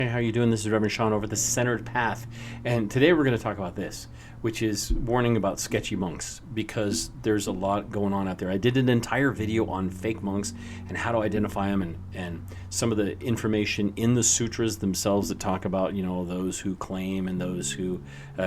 Hey, how you doing? This is Reverend Sean over the Centered Path, and today we're going to talk about this, which is warning about sketchy monks, because there's a lot going on out there. I did an entire video on fake monks and how to identify them, and some of the information in the sutras themselves that talk about, you know, those who claim and those who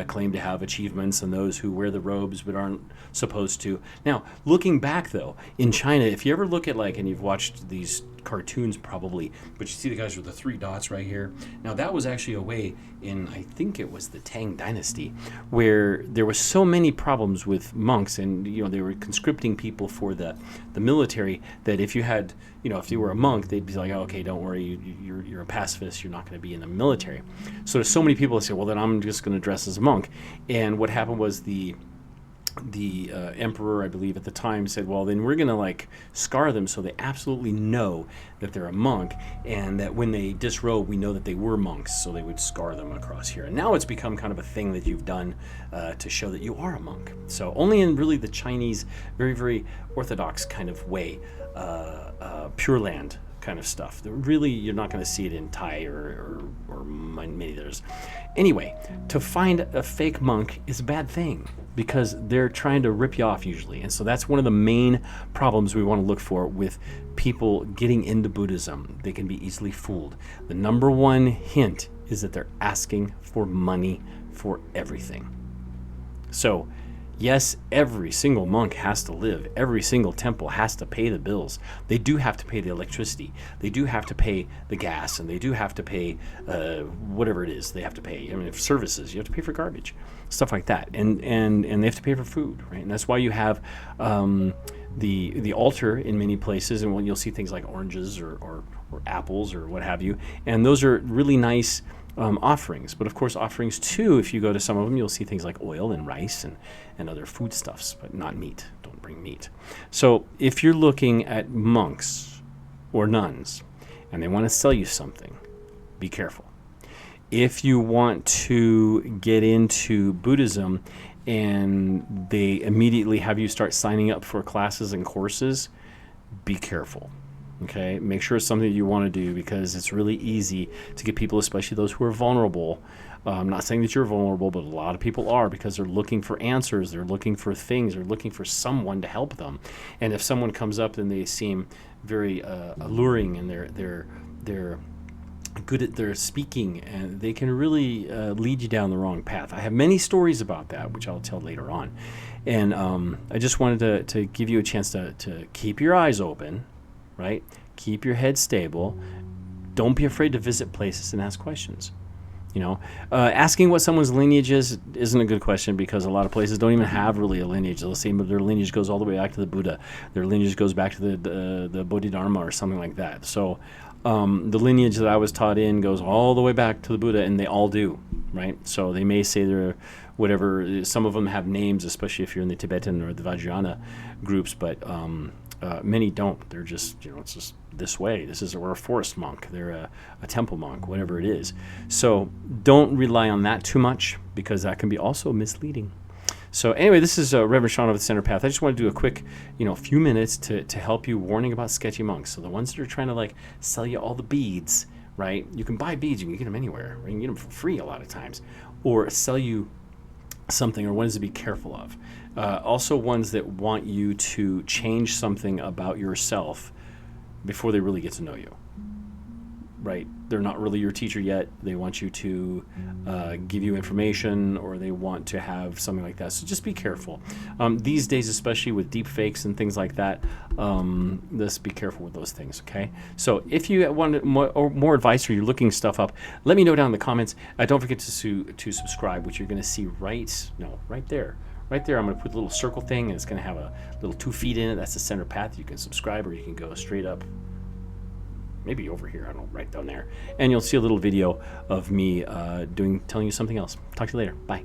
claim to have achievements and those who wear the robes but aren't supposed to. Now, looking back though, in China, if you ever look at and you've watched these cartoons probably, but you see the guys with the three dots right here. Now that was actually a way in, I think it was the Tang Dynasty, where there was so many problems with monks, and they were conscripting people for the military, that if you had, if you were a monk, they'd be like, oh, okay, don't worry, you're a pacifist, you're not going to be in the military. So there's so many people that say, well, then I'm just going to dress as a monk. And what happened was the emperor, I believe at the time, said, well, then we're gonna scar them so they absolutely know that they're a monk, and that when they disrobe, we know that they were monks, so they would scar them across here. And now it's become kind of a thing that you've done to show that you are a monk. So only in really the Chinese, very, very orthodox kind of way, Pure Land kind of stuff. Really, you're not going to see it in Thai or many others. Anyway, to find a fake monk is a bad thing, because they're trying to rip you off usually. And so that's one of the main problems we want to look for with people getting into Buddhism. They can be easily fooled. The number one hint is that they're asking for money for everything. So yes, every single monk has to live. Every single temple has to pay the bills. They do have to pay the electricity. They do have to pay the gas, and they do have to pay whatever it is they have to pay. I mean, if services, you have to pay for garbage, stuff like that, and they have to pay for food, right? And that's why you have the altar in many places, and when you'll see things like oranges or apples or what have you, and those are really nice offerings. But of course, offerings too, if you go to some of them, you'll see things like oil and rice and other foodstuffs, but not meat. Don't bring meat. So if you're looking at monks or nuns and they want to sell you something, be careful. If you want to get into Buddhism and they immediately have you start signing up for classes and courses, be careful. Okay, make sure it's something that you want to do, because it's really easy to get people, especially those who are vulnerable. I'm not saying that you're vulnerable, but a lot of people are, because they're looking for answers, they're looking for things, they're looking for someone to help them. And if someone comes up and they seem very alluring, and they're good at their speaking, and they can really lead you down the wrong path. I have many stories about that, which I'll tell later on. And I just wanted to give you a chance to keep your eyes open. Right? Keep your head stable. Don't be afraid to visit places and ask questions. Asking what someone's lineage is isn't a good question, because a lot of places don't even have really a lineage. They'll say their lineage goes all the way back to the Buddha. Their lineage goes back to the Bodhidharma or something like that. So the lineage that I was taught in goes all the way back to the Buddha, and they all do, right? So they may say they're whatever. Some of them have names, especially if you're in the Tibetan or the Vajrayana groups, but many don't. They're just, it's just this way. We're a forest monk. They're a temple monk, whatever it is. So don't rely on that too much, because that can be also misleading. So anyway, this is Reverend Sean of the Center Path. I just want to do a quick, few minutes to help you, warning about sketchy monks. So the ones that are trying to sell you all the beads, right? You can buy beads. You can get them anywhere. Right? You can get them for free a lot of times. Or sell you something, or ones to be careful of. Also ones that want you to change something about yourself before they really get to know you. Right? They're not really your teacher yet. They want you to give you information, or they want to have something like that. So just be careful. These days, especially with deep fakes and things like that, just be careful with those things, okay? So if you want more advice, or you're looking stuff up, let me know down in the comments. Don't forget to subscribe, which you're going to see right there. Right there, I'm going to put a little circle thing, and it's going to have a little 2 feet in it. That's the Center Path. You can subscribe, or you can go straight up. Maybe over here, I don't know, right down there. And you'll see a little video of me telling you something else. Talk to you later. Bye.